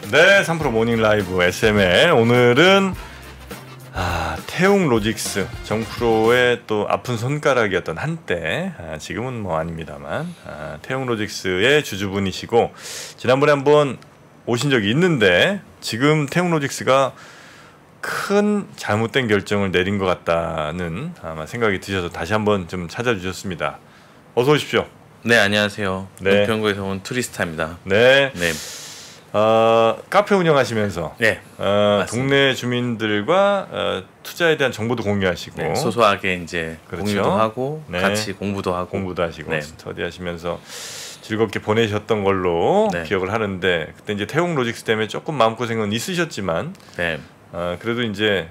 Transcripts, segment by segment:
네, 3프로 모닝 라이브 SML. 오늘은 태웅 로직스 정프로의 또 아픈 손가락이었던 한때, 지금은 뭐 아닙니다만, 태웅 로직스의 주주분이시고 지난번에 한번 오신 적이 있는데 지금 태웅 로직스가 큰 잘못된 결정을 내린 것 같다는 아마 생각이 드셔서 다시 한번 좀 찾아주셨습니다. 어서 오십시오. 네, 안녕하세요. 네. 은평구에서 온 투리스타입니다. 네. 네. 카페 운영하시면서 네. 동네 주민들과 투자에 대한 정보도 공유하시고, 네, 소소하게 이제 그렇죠. 공유도 하고, 네. 같이 공부도 하시고 네. 스터디하시면서 즐겁게 보내셨던 걸로 네. 기억을 하는데, 그때 이제 태웅 로직스 때문에 조금 마음고생은 있으셨지만, 네. 그래도 이제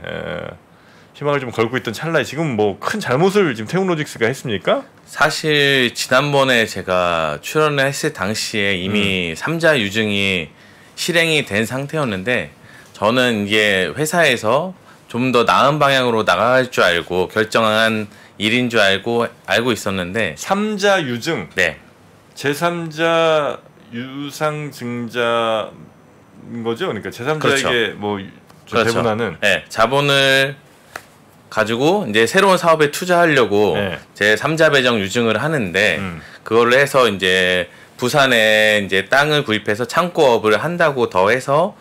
희망을 좀 걸고 있던 찰나에 지금 뭐 큰 잘못을 지금 태웅 로직스가 했습니까? 사실 지난번에 제가 출연을 했을 당시에 이미 3자 유증이 실행이 된 상태였는데, 저는 이게 회사에서 좀 더 나은 방향으로 나갈 줄 알고 결정한 일인 줄 알고 있었는데, 3자 유증, 네, 제3자 유상증자인 거죠? 그러니까 제3자에게 그렇죠. 뭐 그렇죠. 배분하는, 네, 자본을 가지고 이제 새로운 사업에 투자하려고 네. 제 3자 배정 유증을 하는데, 그걸로 해서 이제 부산에 이제 땅을 구입해서 창고업을 한다고 더 해서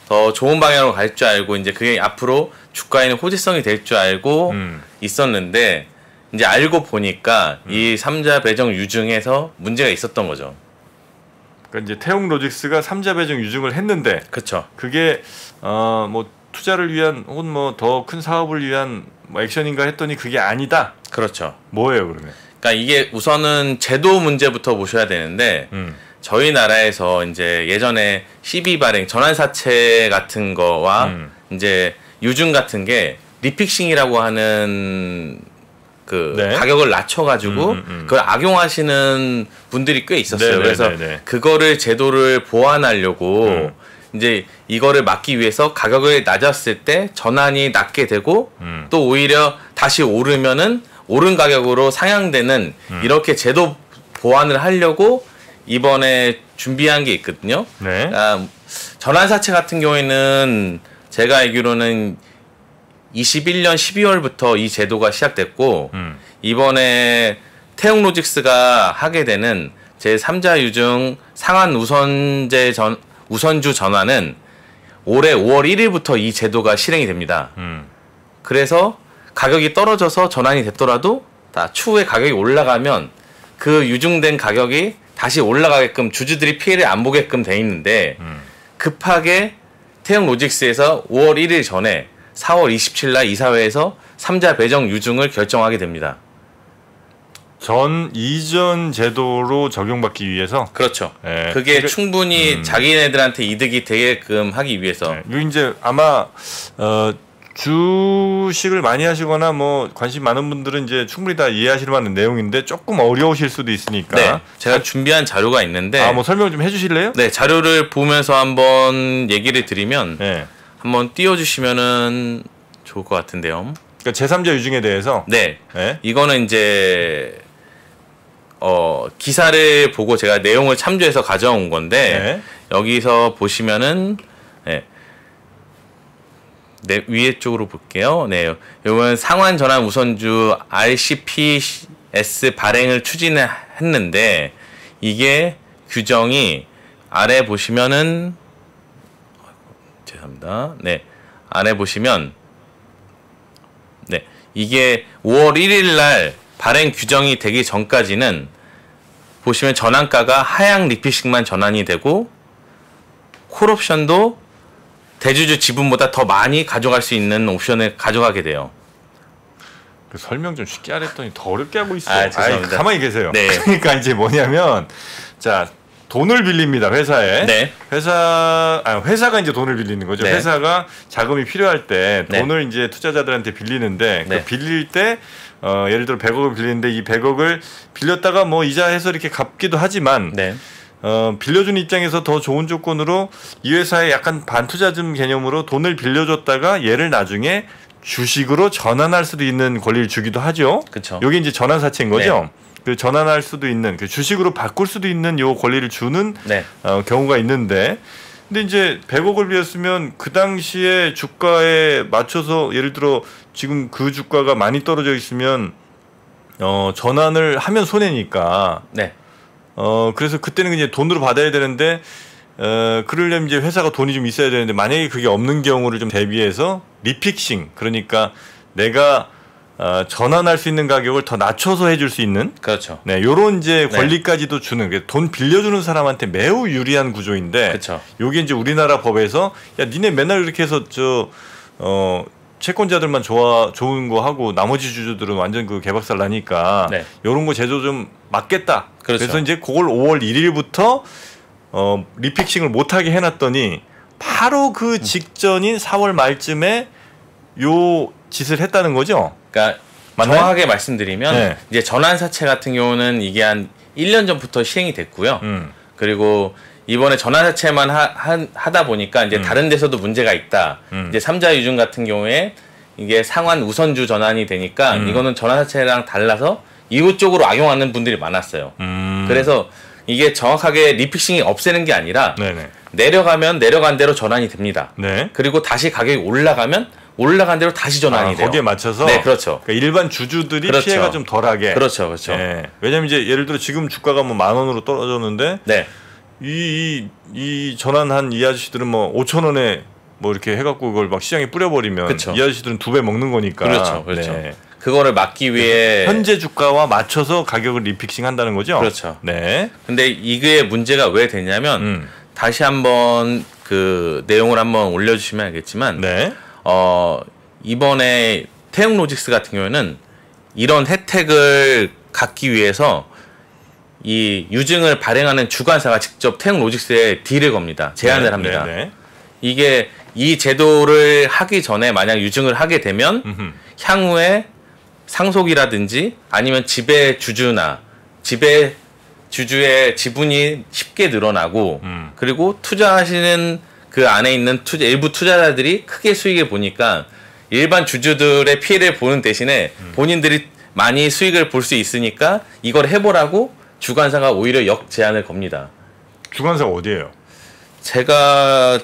더 좋은 방향으로 갈 줄 알고, 이제 그게 앞으로 주가에는 호재성이 될 줄 알고 있었는데, 이제 알고 보니까 이 3자 배정 유증에서 문제가 있었던 거죠. 그러니까 이제 태웅 로직스가 3자 배정 유증을 했는데, 그렇죠. 그게 뭐 투자를 위한 혹은 뭐 더 큰 사업을 위한 뭐 액션인가 했더니 그게 아니다. 그렇죠. 뭐예요, 그러면? 그러니까 이게 우선은 제도 문제부터 보셔야 되는데, 저희 나라에서 이제 예전에 CB 발행, 전환사채 같은 거와 이제 유증 같은 게 리픽싱이라고 하는 그 네. 가격을 낮춰가지고 그걸 악용하시는 분들이 꽤 있었어요. 그래서 그거를 제도를 보완하려고 이제 이거를 막기 위해서 가격을 낮았을 때 전환이 낮게 되고, 또 오히려 다시 오르면은 오른 가격으로 상향되는 이렇게 제도 보완을 하려고 이번에 준비한 게 있거든요. 네. 전환사채 같은 경우에는 제가 알기로는 21년 12월부터 이 제도가 시작됐고, 이번에 태웅 로직스가 하게 되는 제 3자 유증 상한 우선주 전환은 올해 5월 1일부터 이 제도가 실행이 됩니다. 그래서 가격이 떨어져서 전환이 됐더라도 추후에 가격이 올라가면 그 유증된 가격이 다시 올라가게끔 주주들이 피해를 안 보게끔 돼 있는데, 급하게 태웅 로직스에서 5월 1일 전에 4월 27일 날 이사회에서 3자 배정 유증을 결정하게 됩니다. 이전 제도로 적용받기 위해서. 그렇죠. 네. 그게 충분히 자기네들한테 이득이 되게끔 하기 위해서. 네. 이거 이제 아마 주식을 많이 하시거나 뭐 관심 많은 분들은 이제 충분히 다 이해하실 만한 내용인데 조금 어려우실 수도 있으니까. 네. 제가 준비한 자료가 있는데. 뭐 설명 좀 해주실래요? 네, 자료를 보면서 한번 얘기를 드리면, 네. 한번 띄워주시면은 좋을 것 같은데요. 그러니까 제3자 유증에 대해서. 네. 네. 이거는 이제 기사를 보고 제가 내용을 참조해서 가져온 건데, 여기서 보시면은 네, 위에 쪽으로 볼게요. 네, 이건 상환 전환 우선주 RCPS 발행을 추진했는데, 이게 규정이 아래 보시면은, 죄송합니다. 네, 아래 보시면, 네, 이게 5월 1일 날 발행 규정이 되기 전까지는 보시면 전환가가 하향 리피싱만 전환이 되고, 콜옵션도 대주주 지분보다 더 많이 가져갈 수 있는 옵션을 가져가게 돼요. 그 설명 좀 쉽게 하랬더니 더 어렵게 하고 있어. 죄송합니다. 가만히 계세요. 네. 그러니까 이제 뭐냐면, 자, 돈을 빌립니다, 회사에. 네. 회사가 이제 돈을 빌리는 거죠. 네. 회사가 자금이 필요할 때 네. 돈을 이제 투자자들한테 빌리는데, 네. 그 빌릴 때 예를 들어 100억을 빌리는데 이 100억을 빌렸다가 뭐 이자 해서 이렇게 갚기도 하지만, 네. 빌려준 입장에서 더 좋은 조건으로 이 회사에 약간 반투자금 개념으로 돈을 빌려줬다가 얘를 나중에 주식으로 전환할 수도 있는 권리를 주기도 하죠. 그렇죠. 이게 이제 전환사채인 거죠. 네. 그 전환할 수도 있는, 그 주식으로 바꿀 수도 있는 요 권리를 주는 네. 경우가 있는데, 근데 이제 100억을 빌렸으면 그 당시에 주가에 맞춰서 예를 들어 지금 그 주가가 많이 떨어져 있으면 전환을 하면 손해니까. 네. 그래서 그때는 이제 돈으로 받아야 되는데 그러려면 이제 회사가 돈이 좀 있어야 되는데 만약에 그게 없는 경우를 좀 대비해서 리픽싱, 그러니까 내가 전환할 수 있는 가격을 더 낮춰서 해줄 수 있는, 그렇죠. 네, 요런 이제 권리까지도 주는, 돈 빌려주는 사람한테 매우 유리한 구조인데, 그렇죠. 요게 이제 우리나라 법에서 야 니네 맨날 이렇게 해서 채권자들만 좋은 거 하고 나머지 주주들은 완전 그 개박살 나니까 네. 요런 거 제도 좀 막겠다. 그렇죠. 그래서 이제 그걸 5월 1일부터 리픽싱을 못하게 해놨더니 바로 그 직전인 4월 말쯤에 요 짓을 했다는 거죠. 그러니까 맞나요? 정확하게 말씀드리면 네. 이제 전환사채 같은 경우는 이게 한 1년 전부터 시행이 됐고요. 그리고 이번에 전환사채만 하다 보니까 이제 다른 데서도 문제가 있다. 이제 3자 유증 같은 경우에 이게 상환 우선주 전환이 되니까 이거는 전환사채랑 달라서 이쪽으로 악용하는 분들이 많았어요. 그래서 이게 정확하게 리픽싱이 없애는 게 아니라 네네. 내려가면 내려간 대로 전환이 됩니다. 네. 그리고 다시 가격이 올라가면 올라간 대로 다시 전환이 돼요. 거기에 맞춰서. 네, 그렇죠. 그러니까 일반 주주들이 그렇죠. 피해가 좀 덜하게. 그렇죠, 그렇죠. 네. 왜냐면 이제 예를 들어 지금 주가가 뭐 10,000원으로 떨어졌는데 네, 이 전환한 이 아저씨들은 뭐 5,000원에 뭐 이렇게 해갖고 그걸 막 시장에 뿌려버리면 그쵸. 이 아저씨들은 2배 먹는 거니까. 그렇죠, 그렇죠. 네. 그거를 막기 위해 현재 주가와 맞춰서 가격을 리픽싱 한다는 거죠. 그렇죠. 네. 근데 이게 문제가 왜 되냐면 다시 한번 그 내용을 한번 올려주시면 알겠지만 네. 이번에 태웅로직스 같은 경우에는 이런 혜택을 갖기 위해서 이 유증을 발행하는 주관사가 직접 태웅로직스에 딜을 겁니다. 제안을 네, 합니다. 네, 네. 이게 이 제도를 하기 전에 만약 유증을 하게 되면 향후에 상속이라든지 아니면 지배 주주나 지배 주주의 지분이 쉽게 늘어나고 그리고 투자하시는 그 안에 있는 일부 투자자들이 크게 수익을 보니까 일반 주주들의 피해를 보는 대신에 본인들이 많이 수익을 볼 수 있으니까 이걸 해보라고 주관사가 오히려 역제안을 겁니다. 주관사가 어디예요? 제가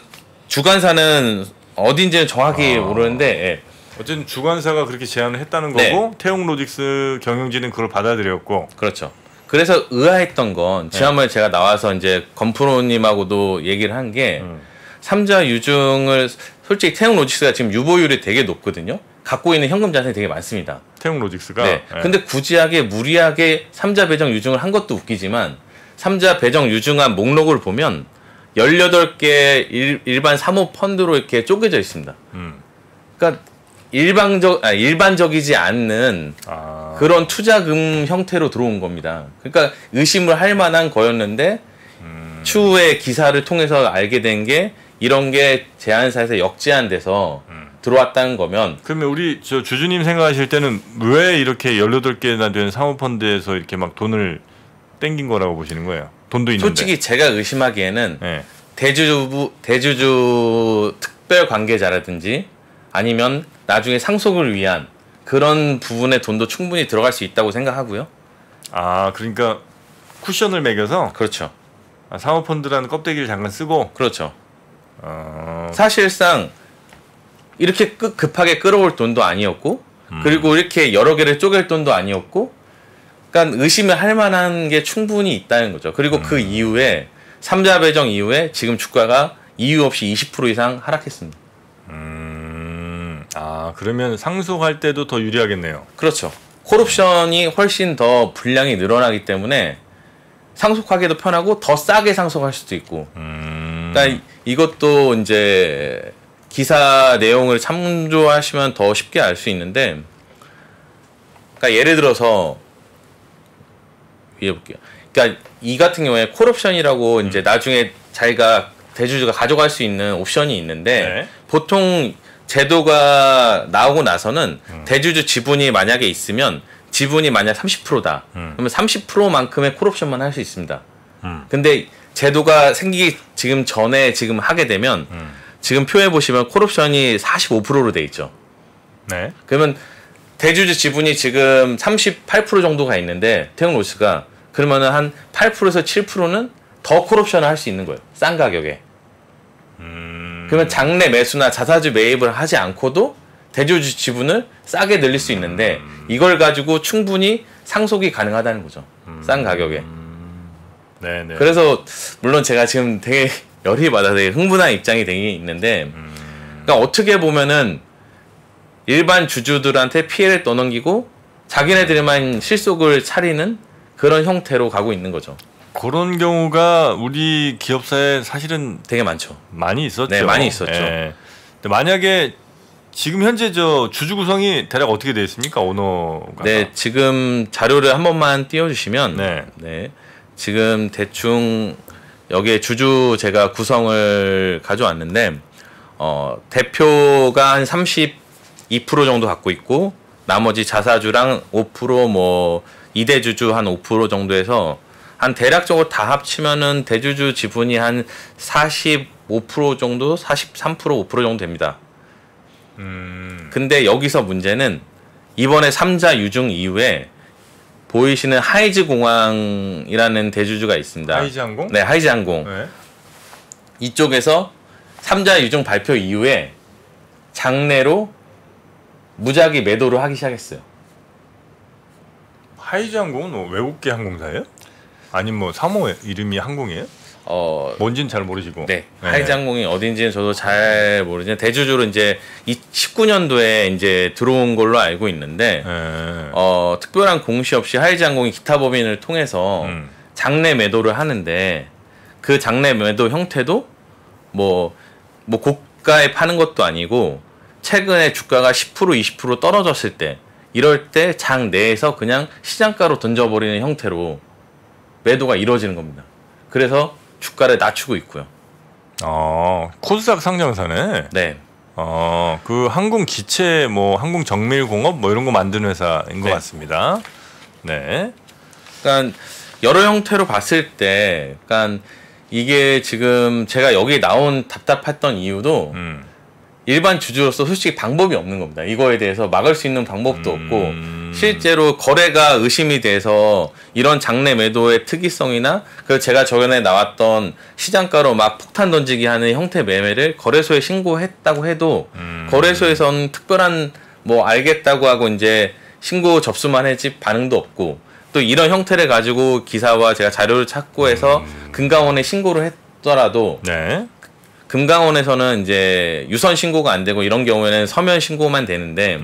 주관사는 어딘지는 정확히 모르는데 예. 어쨌든 주관사가 그렇게 제안을 했다는 거고 네. 태웅로직스 경영진은 그걸 받아들였고. 그렇죠. 그래서 의아했던 건 지난번에 제가 나와서 이제 건프로님하고도 얘기를 한 게 3자 유증을 솔직히 태웅로직스가 지금 유보율이 되게 높거든요. 갖고 있는 현금 자산이 되게 많습니다. 태웅로직스가. 네. 근데 무리하게 3자 배정 유증을 한 것도 웃기지만 3자 배정 유증한 목록을 보면 18개 일반 사모 펀드로 이렇게 쪼개져 있습니다. 그러니까 일반적이지 않는 그런 투자금 형태로 들어온 겁니다. 그러니까 의심을 할 만한 거였는데 추후에 기사를 통해서 알게 된 게 이런 게 제안사에서 역제안돼서 들어왔다는 거면 그러면 우리 주주님 생각하실 때는 왜 이렇게 18개나 되는 사모펀드에서 이렇게 막 돈을 땡긴 거라고 보시는 거예요? 돈도 있는데. 솔직히 제가 의심하기에는 네. 대주주 특별 관계자라든지 아니면 나중에 상속을 위한 그런 부분에 돈도 충분히 들어갈 수 있다고 생각하고요. 그러니까 쿠션을 매겨서. 그렇죠. 사모펀드라는 껍데기를 잠깐 쓰고. 그렇죠. 사실상 이렇게 급하게 끌어올 돈도 아니었고 그리고 이렇게 여러 개를 쪼갤 돈도 아니었고 그러니까 의심을 할 만한 게 충분히 있다는 거죠. 그리고 그 이후에 3자 배정 이후에 지금 주가가 이유 없이 20% 이상 하락했습니다. 그러면 상속할 때도 더 유리하겠네요. 그렇죠. 콜옵션이 훨씬 더 분량이 늘어나기 때문에 상속하기도 편하고 더 싸게 상속할 수도 있고. 그러니까 이것도 이제 기사 내용을 참조하시면 더 쉽게 알 수 있는데, 그러니까 예를 들어서 위에 볼게요. 그러니까 이 같은 경우에 콜옵션이라고 이제 나중에 자기가 대주주가 가져갈 수 있는 옵션이 있는데 네. 보통 제도가 나오고 나서는 대주주 지분이 만약에 있으면 지분이 만약 30%다. 그러면 30%만큼의 콜옵션만 할 수 있습니다. 근데 제도가 생기기 지금 전에 지금 하게 되면 지금 표에 보시면 콜옵션이 45%로 돼 있죠. 네. 그러면 대주주 지분이 지금 38% 정도가 있는데 태웅로직스가 그러면은 한 8%에서 7%는 더 콜옵션을 할 수 있는 거예요. 싼 가격에. 그러면 장내 매수나 자사주 매입을 하지 않고도 대주주 지분을 싸게 늘릴 수 있는데 이걸 가지고 충분히 상속이 가능하다는 거죠. 싼 가격에. 네네. 그래서 물론 제가 지금 되게 열이 받아 되게 흥분한 입장이 되게 있는데 그러니까 어떻게 보면은 일반 주주들한테 피해를 떠넘기고 자기네들만 실속을 차리는 그런 형태로 가고 있는 거죠. 그런 경우가 우리 기업사에 사실은 되게 많죠. 많이 있었죠. 네, 많이 있었죠. 예. 근데 만약에 지금 현재 저 주주 구성이 대략 어떻게 되어 있습니까? 오너가. 네, 지금 자료를 한 번만 띄워주시면 네. 지금 대충 여기에 주주 제가 구성을 가져왔는데 대표가 한 32% 정도 갖고 있고 나머지 자사주랑 5% 뭐 이대주주 한 5% 정도에서 한 대략적으로 다 합치면은 대주주 지분이 한 45% 정도, 43%, 5% 정도 됩니다. 근데 여기서 문제는 이번에 3자 유증 이후에 보이시는 하이즈 공항이라는 대주주가 있습니다. 하이즈 항공? 네, 하이즈 항공. 네. 이쪽에서 3자 유증 발표 이후에 장내로 무작위 매도를 하기 시작했어요. 하이즈 항공은 뭐 외국계 항공사예요? 아니면 뭐 사모 이름이 항공이에요? 뭔지는 잘 모르시고. 네. 하이즈 항공이 어딘지는 저도 잘 모르지만 대주주로 이제 19년도에 이제 들어온 걸로 알고 있는데 특별한 공시 없이 하이즈 항공이 기타 법인을 통해서 장내 매도를 하는데 그 장내 매도 형태도 뭐 고가에 파는 것도 아니고 최근에 주가가 10% 20% 떨어졌을 때 이럴 때 장 내에서 그냥 시장가로 던져버리는 형태로 매도가 이루어지는 겁니다. 그래서 주가를 낮추고 있고요. 코스닥 상장사네. 네. 그 항공 기체 뭐 항공 정밀 공업 뭐 이런 거 만드는 회사인 것 같습니다. 네. 그러니까 여러 형태로 봤을 때, 그러니까 이게 지금 제가 여기 나온 답답했던 이유도 일반 주주로서 솔직히 방법이 없는 겁니다. 이거에 대해서 막을 수 있는 방법도 없고 실제로 거래가 의심이 돼서 이런 장내 매도의 특이성이나 그 제가 저번에 나왔던 시장가로 막 폭탄 던지기 하는 형태 매매를 거래소에 신고했다고 해도 거래소에서는 특별한 뭐 알겠다고 하고 이제 신고 접수만 했지 반응도 없고 또 이런 형태를 가지고 기사와 제가 자료를 찾고 해서 금감원에 신고를 했더라도 네. 금감원에서는 이제 유선 신고가 안 되고 이런 경우에는 서면 신고만 되는데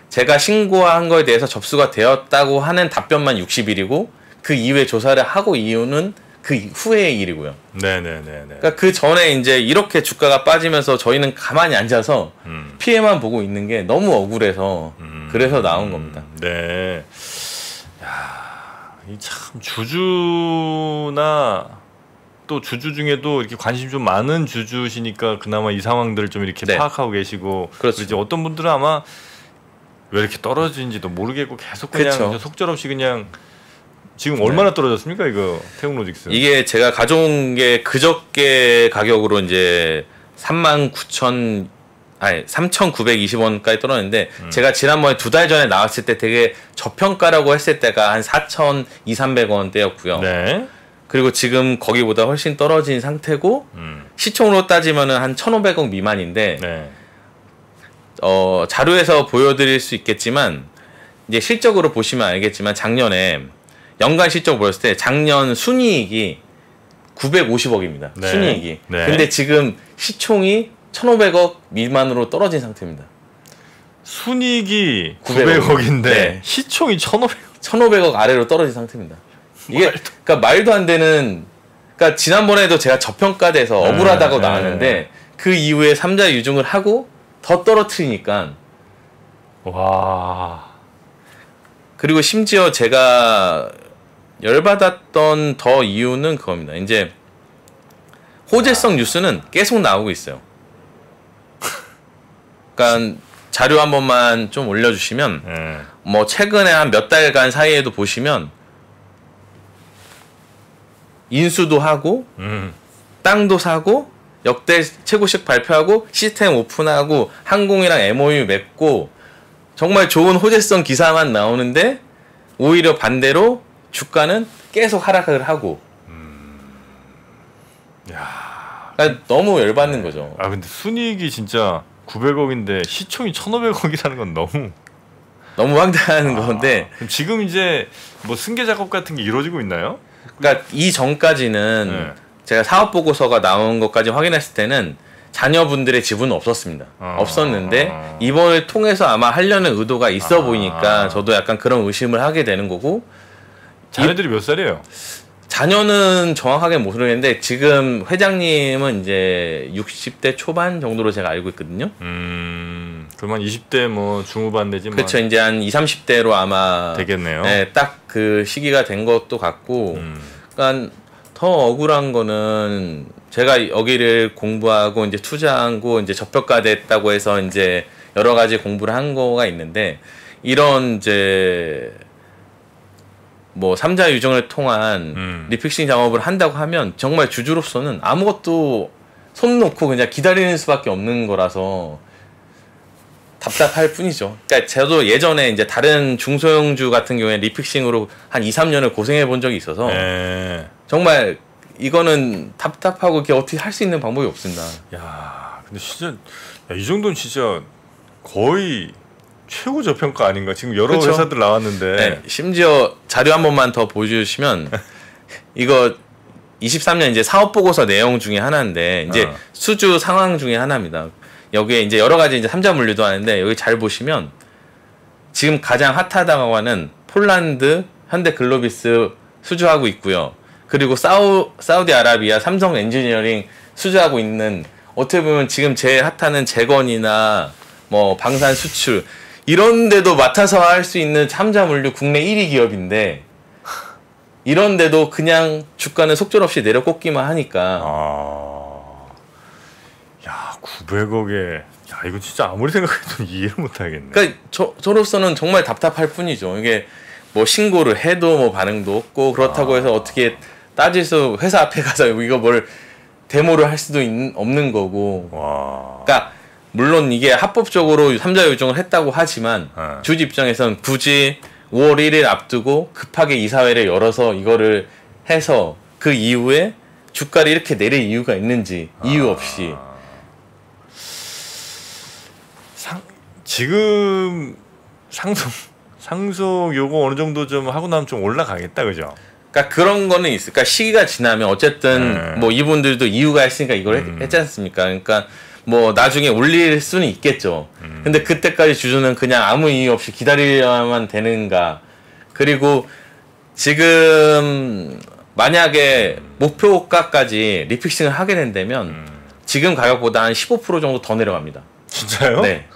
제가 신고한 거에 대해서 접수가 되었다고 하는 답변만 60일이고 그 이후에 조사를 하고 이유는 그 후의 일이고요. 네네네. 그러니까 그 전에 이제 이렇게 주가가 빠지면서 저희는 가만히 앉아서 피해만 보고 있는 게 너무 억울해서 그래서 나온 겁니다. 네. 야, 이 참 주주나 또 주주 중에도 이렇게 관심 좀 많은 주주시니까 그나마 이 상황들을 좀 이렇게 파악하고 계시고 그렇죠. 이제 어떤 분들은 아마 왜 이렇게 떨어지는지도 모르겠고 계속 그냥 속절없이 그냥 지금 얼마나 떨어졌습니까 이거 태웅로직스? 이게 제가 가져온 게 그저께 가격으로 이제 3,920원까지 떨어졌는데 제가 지난번에 2달 전에 나왔을 때 되게 저평가라고 했을 때가 한 4,200~300원대였고요. 네. 그리고 지금 거기보다 훨씬 떨어진 상태고 시총으로 따지면은 한 1,500억 미만인데 네. 자료에서 보여드릴 수 있겠지만 이제 실적으로 보시면 알겠지만 작년에 연간 실적 보였을 때 작년 순이익이 950억입니다. 네. 순이익이. 네. 근데 지금 시총이 1,500억 미만으로 떨어진 상태입니다. 순이익이 900억인데 네. 시총이 1,500억. 1,500억 아래로 떨어진 상태입니다. 이게 그러니까 말도 안 되는. 그러니까 지난번에도 제가 저평가돼서 억울하다고 나왔는데 그 이후에 3자 유증을 하고 더 떨어뜨리니까. 와. 그리고 심지어 제가 열받았던 더 이유는 그겁니다. 이제 호재성 뉴스는 계속 나오고 있어요. 그러니까 자료 한 번만 좀 올려주시면 뭐 최근에 한 몇 달간 사이에도 보시면 인수도 하고 땅도 사고 역대 최고식 발표하고 시스템 오픈하고 항공이랑 MOU 맺고 정말 좋은 호재성 기사만 나오는데 오히려 반대로 주가는 계속 하락을 하고. 야, 그러니까 너무 열받는 거죠. 아 근데 순이익이 진짜 900억인데 시총이 1,500억이라는 건 너무 황당한 건데. 그럼 지금 이제 뭐 승계 작업 같은 게 이루어지고 있나요? 그러니까 이 전까지는 제가 사업 보고서가 나온 것까지 확인했을 때는 자녀분들의 지분은 없었습니다. 없었는데 이번을 통해서 아마 하려는 의도가 있어 보이니까 저도 약간 그런 의심을 하게 되는 거고. 자녀들이 몇 살이에요? 자녀는 정확하게 모르겠는데 지금 회장님은 이제 60대 초반 정도로 제가 알고 있거든요. 그러면 20대 뭐 중후반 내지 그렇죠. 이제 한 20, 30대로 아마 되겠네요. 네, 딱 그 시기가 된 것도 같고. 그러니까 더 억울한 거는 제가 여기를 공부하고 이제 투자하고 이제 접벽가 됐다고 해서 이제 여러 가지 공부를 한 거가 있는데 이런 이제 뭐 3자 유정을 통한 리픽싱 작업을 한다고 하면 정말 주주로서는 아무것도 손 놓고 그냥 기다리는 수밖에 없는 거라서 답답할 뿐이죠. 그러니까 저도 예전에 이제 다른 중소형주 같은 경우에 리픽싱으로 한 2, 3년을 고생해 본 적이 있어서 정말 이거는 답답하고 이렇게 어떻게 할 수 있는 방법이 없습니다. 야, 근데 진짜 이 정도는 진짜 거의 최고 저평가 아닌가? 지금 여러 그렇죠. 회사들 나왔는데. 네, 심지어 자료 한 번만 더 보여주시면 이거 23년 이제 사업 보고서 내용 중에 하나인데 이제 수주 상황 중에 하나입니다. 여기에 이제 여러 가지 이제 삼자 물류도 하는데 여기 잘 보시면 지금 가장 핫하다고 하는 폴란드 현대 글로비스 수주하고 있고요. 그리고 사우디아라비아 삼성 엔지니어링 수주하고 있는 어떻게 보면 지금 제일 핫하는 재건이나 뭐 방산 수출 이런 데도 맡아서 할 수 있는 삼자 물류 국내 1위 기업인데 이런 데도 그냥 주가는 속절없이 내려꽂기만 하니까 야 900억에 야 이거 진짜 아무리 생각해도 이해를 못하겠네. 그러니까 저로서는 정말 답답할 뿐이죠. 이게 뭐 신고를 해도 뭐 반응도 없고 그렇다고 해서 어떻게 따지서 회사 앞에 가서 이거 뭘 데모를 할 수도 없는 거고. 그러니까 물론 이게 합법적으로 3자 유정을 했다고 하지만 주주 입장에선 굳이 5월 1일 앞두고 급하게 이사회를 열어서 이거를 해서 그 이후에 주가를 이렇게 내릴 이유가 있는지 이유 없이 지금 상속 요거 어느 정도 좀 하고 나면 좀 올라가겠다 그죠? 그러니까 그런 거는 있을. 그러니까 시기가 지나면 어쨌든 뭐 이분들도 이유가 있으니까 이걸 했지 않습니까? 그러니까 뭐 나중에 올릴 수는 있겠죠. 근데 그때까지 주주는 그냥 아무 이유 없이 기다려야만 되는가? 그리고 지금 만약에 목표가까지 리픽싱을 하게 된다면 지금 가격보다 한 15% 정도 더 내려갑니다. 진짜요? 네.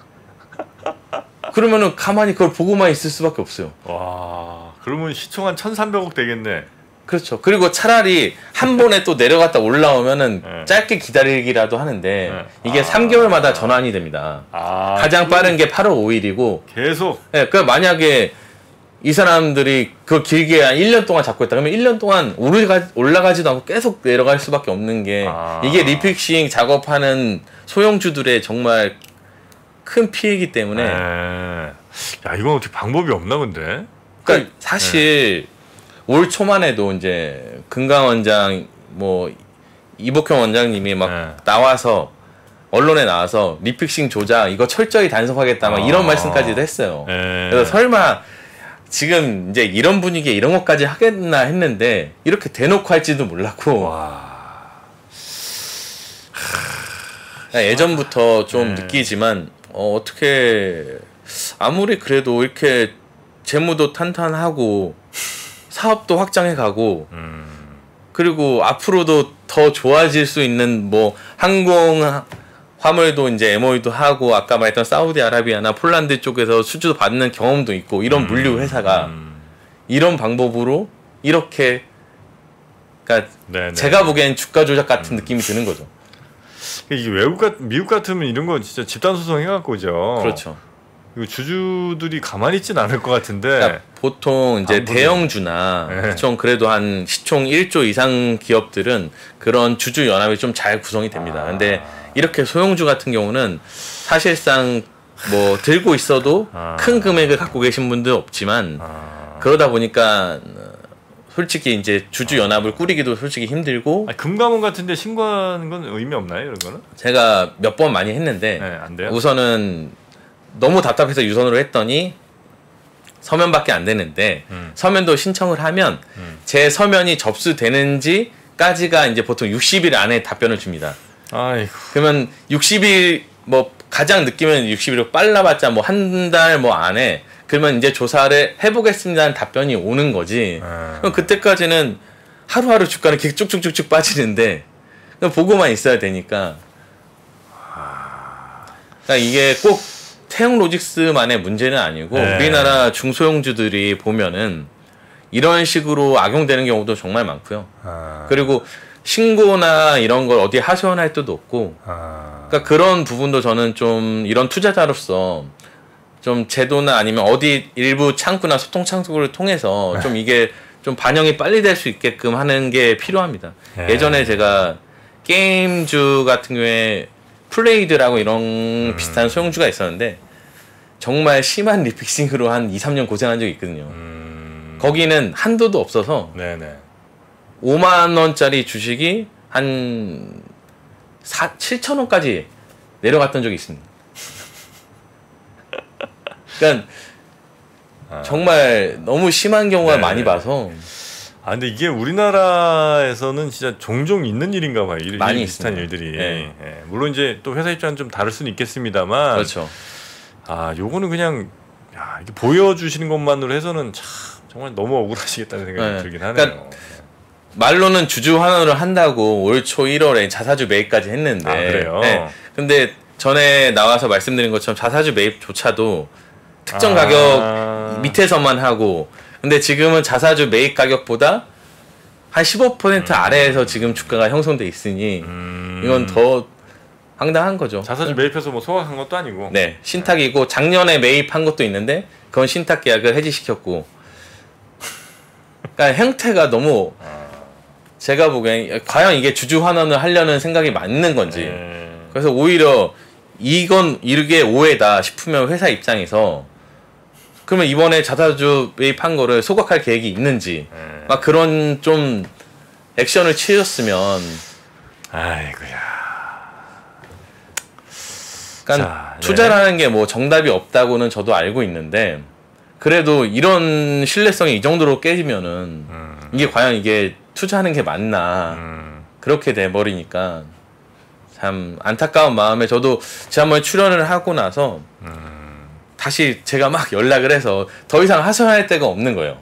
그러면은 가만히 그걸 보고만 있을 수밖에 없어요. 와, 그러면 시총 한 1,300억 되겠네. 그렇죠. 그리고 차라리 한 번에 또 내려갔다 올라오면은 짧게 기다리기라도 하는데 이게 3개월마다 전환이 됩니다. 가장 빠른 게 8월 5일이고 계속. 네, 그 만약에 이 사람들이 그 길게 한 1년 동안 잡고 있다 그러면 1년 동안 올라가지도 않고 계속 내려갈 수밖에 없는 게 이게 리픽싱 작업하는 소형주들의 정말 큰 피해이기 때문에 야 이건 어떻게 방법이 없나 근데? 그러니까 사실 올 초만 해도 이제 금강 원장 뭐 이복형 원장님이 막 나와서 언론에 나와서 리픽싱 조작 이거 철저히 단속하겠다 막 이런 말씀까지도 했어요. 그래서 설마 지금 이제 이런 분위기에 이런 것까지 하겠나 했는데 이렇게 대놓고 할지도 몰랐고 예전부터 좀 느끼지만 어떻게 아무리 그래도 이렇게 재무도 탄탄하고 사업도 확장해 가고 그리고 앞으로도 더 좋아질 수 있는 뭐 항공 화물도 이제 MOU도 하고 아까 말했던 사우디아라비아나 폴란드 쪽에서 수주도 받는 경험도 있고 이런 물류 회사가 이런 방법으로 이렇게 그러니까 제가 보기엔 주가 조작 같은 느낌이 드는 거죠. 이게 미국 같으면 이런 거 진짜 집단 소송 해갖고죠. 그렇죠. 이거 주주들이 가만히 있진 않을 것 같은데. 그러니까 보통 이제 대형주나 좀 그래도 한 시총 1조 이상 기업들은 그런 주주 연합이 좀 잘 구성이 됩니다. 근데 이렇게 소형주 같은 경우는 사실상 뭐 들고 있어도 큰 금액을 갖고 계신 분들 없지만 그러다 보니까 솔직히 이제 주주 연합을 꾸리기도 솔직히 힘들고. 금감원 같은데 신고하는 건 의미 없나요, 이런 거는? 제가 몇 번 많이 했는데 네, 안 돼요? 우선은 너무 답답해서 유선으로 했더니 서면밖에 안 되는데 서면도 신청을 하면 제 서면이 접수되는지까지가 이제 보통 60일 안에 답변을 줍니다. 아이고. 그러면 60일 뭐 가장 늦기면 60일로 빨라봤자 뭐 한 달 뭐 안에 그러면 이제 조사를 해보겠습니다는 답변이 오는 거지. 그럼 그때까지는 하루하루 주가는 계속 쭉쭉쭉쭉 빠지는데 보고만 있어야 되니까. 그러니까 이게 꼭 태용로직스만의 문제는 아니고 네. 우리나라 중소형주들이 보면은 이런 식으로 악용되는 경우도 정말 많고요. 그리고 신고나 이런 걸 어디에 하소연할 때도 없고. 그러니까 그런 부분도 저는 좀 이런 투자자로서 좀 제도나 아니면 어디 일부 창구나 소통 창구를 통해서 좀 이게 좀 반영이 빨리 될 수 있게끔 하는 게 필요합니다. 예전에 제가 게임주 같은 경우에 플레이드라고 이런 비슷한 소형주가 있었는데 정말 심한 리픽싱으로 한 2, 3년 고생한 적이 있거든요. 거기는 한도도 없어서 네네. 5만 원짜리 주식이 한 7천 원까지 내려갔던 적이 있습니다. 그러니까 정말 너무 심한 경우가 많이 봐서. 근데 이게 우리나라에서는 진짜 종종 있는 일인가 봐요. 많이 비슷한 있습니다. 일들이. 네. 예. 물론 이제 또 회사 입장은 좀 다를 수는 있겠습니다만. 그렇죠. 요거는 그냥 이게 보여주시는 것만으로 해서는 참 정말 너무 억울하시겠다는 생각이 들긴 하네요. 그러니까 말로는 주주 환원을 한다고 올 초 1월에 자사주 매입까지 했는데. 그래요? 네. 근데 전에 나와서 말씀드린 것처럼 자사주 매입조차도 특정 가격 밑에서만 하고, 근데 지금은 자사주 매입 가격보다 한 15% 아래에서 지금 주가가 형성돼 있으니 이건 더 황당한 거죠. 자사주 매입해서 뭐 소각한 것도 아니고. 네, 신탁이고 작년에 매입한 것도 있는데 그건 신탁 계약을 해지시켰고. 그러니까 형태가 너무 제가 보기엔 과연 이게 주주 환원을 하려는 생각이 맞는 건지. 그래서 오히려 이건 이게 오해다 싶으면 회사 입장에서 그러면 이번에 자사주 매입한 거를 소각할 계획이 있는지 막 그런 좀 액션을 취했으면. 아이고야. 그러니까 자, 투자라는 게 뭐 정답이 없다고는 저도 알고 있는데 그래도 이런 신뢰성이 이 정도로 깨지면은 이게 과연 이게 투자하는 게 맞나 그렇게 돼버리니까 참 안타까운 마음에 저도 지난번에 출연을 하고 나서 다시 제가 막 연락을 해서 더 이상 하소연할 데가 없는 거예요.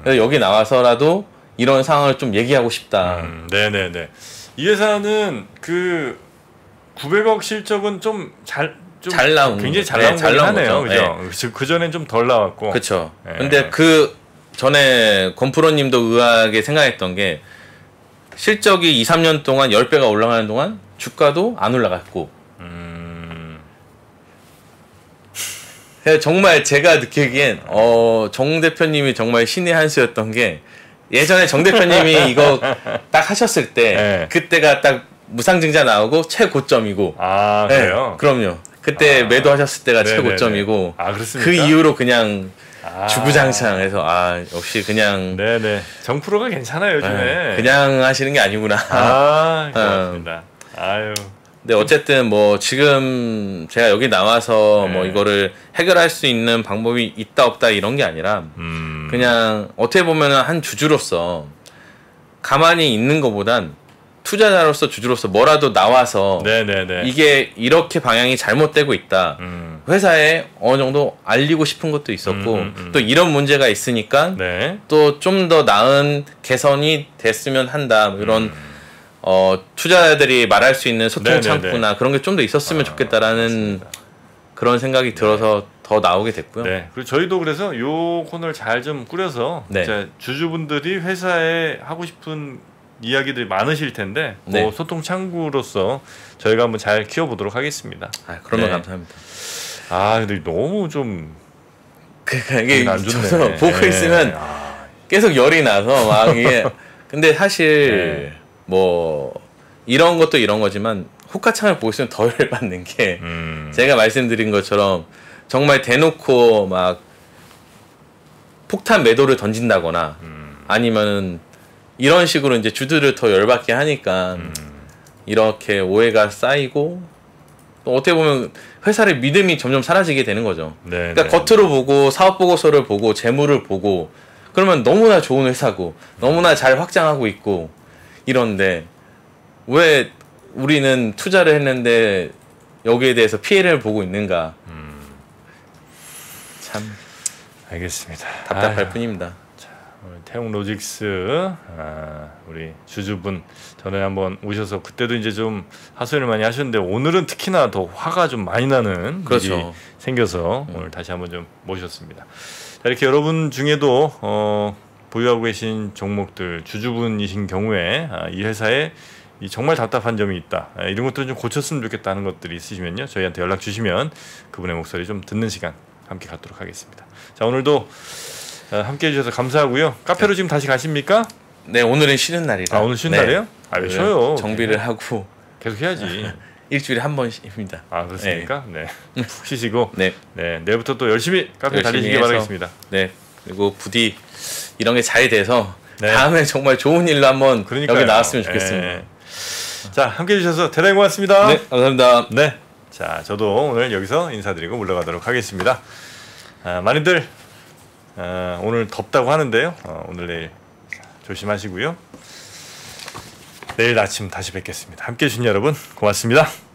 그래서 여기 나와서라도 이런 상황을 좀 얘기하고 싶다. 네네네. 이 회사는 그 900억 실적은 잘 나온 굉장히 잘 나온 거긴 하네요. 거죠. 그죠? 그 전엔 좀 덜 나왔고. 그렇죠. 근데 그 전에 권프로님도 의아하게 생각했던 게 실적이 2, 3년 동안 10배가 올라가는 동안 주가도 안 올라갔고. 정말 제가 느끼기엔 정 대표님이 정말 신의 한 수였던 게 예전에 정 대표님이 이거 딱 하셨을 때 그때가 딱 무상증자 나오고 최고점이고. 그래요? 네, 그럼요. 그때 매도하셨을 때가 최고점이고. 그렇습니까? 그 이후로 그냥 주구장창해서 역시 그냥. 네네. 정프로가 괜찮아요 요즘에. 그냥 하시는 게 아니구나. 고맙습니다. 아유. 근데 어쨌든 뭐 지금 제가 여기 나와서 뭐 이거를 해결할 수 있는 방법이 있다 없다 이런 게 아니라 그냥 어떻게 보면은 한 주주로서 가만히 있는 것보단 투자자로서 주주로서 뭐라도 나와서 네네네. 이게 이렇게 방향이 잘못되고 있다. 회사에 어느 정도 알리고 싶은 것도 있었고 또 이런 문제가 있으니까 또 좀 더 나은 개선이 됐으면 한다. 뭐 이런 투자자들이 말할 수 있는 소통 창구나 그런 게 좀 더 있었으면 좋겠다라는 맞습니다. 그런 생각이 들어서 더 나오게 됐고요. 네. 그리고 저희도 그래서 요 코너를 잘 좀 꾸려서 진짜 주주분들이 회사에 하고 싶은 이야기들이 많으실 텐데 그 소통 창구로서 저희가 한번 잘 키워보도록 하겠습니다. 그러면 감사합니다. 근데 너무 좀 그러니까 이게 안 좋네. 보고 있으면 계속 열이 나서 막 이게 근데 사실 뭐 이런 것도 이런 거지만 호가창을 보고 있으면 더 열받는 게 제가 말씀드린 것처럼 정말 대놓고 막 폭탄 매도를 던진다거나 아니면은 이런 식으로 이제 주주를 더 열받게 하니까 이렇게 오해가 쌓이고 또 어떻게 보면 회사의 믿음이 점점 사라지게 되는 거죠. 네, 그러니까 네. 겉으로 보고 사업 보고서를 보고 재무를 보고 그러면 너무나 좋은 회사고 너무나 잘 확장하고 있고 이런데 왜 우리는 투자를 했는데 여기에 대해서 피해를 보고 있는가? 참 알겠습니다. 답답할 뿐입니다. 오늘 태웅로직스 우리 주주분 전에 한번 오셔서 그때도 이제 좀 하소연을 많이 하셨는데 오늘은 특히나 더 화가 좀 많이 나는 그렇죠. 일이 생겨서 오늘 다시 한번 좀 모셨습니다. 자, 이렇게 여러분 중에도 보유하고 계신 종목들 주주분이신 경우에 이 회사에 이 정말 답답한 점이 있다. 이런 것들은 좀 고쳤으면 좋겠다는 것들이 있으시면요. 저희한테 연락 주시면 그분의 목소리 좀 듣는 시간 함께 갖도록 하겠습니다. 자, 오늘도 함께 해주셔서 감사하고요. 카페로 지금 다시 가십니까? 네, 오늘은 쉬는 날이라. 오늘 쉬는 날이에요? 왜 쉬어요? 정비를 하고 계속 해야지. 일주일에 한 번입니다. 그렇습니까? 네. 푹 쉬시고 네. 네, 내일부터 또 열심히 카페 달리시기 바라겠습니다. 네. 그리고 부디 이런 게 잘 돼서 네. 다음에 정말 좋은 일로 한번 여기 나왔으면 좋겠습니다. 네. 자, 함께 해주셔서 대단히 고맙습니다. 네, 감사합니다. 네. 자, 저도 오늘 여기서 인사드리고 물러가도록 하겠습니다. 많이들 오늘 덥다고 하는데요. 오늘 내일 조심하시고요. 내일 아침 다시 뵙겠습니다. 함께 해주신 여러분 고맙습니다.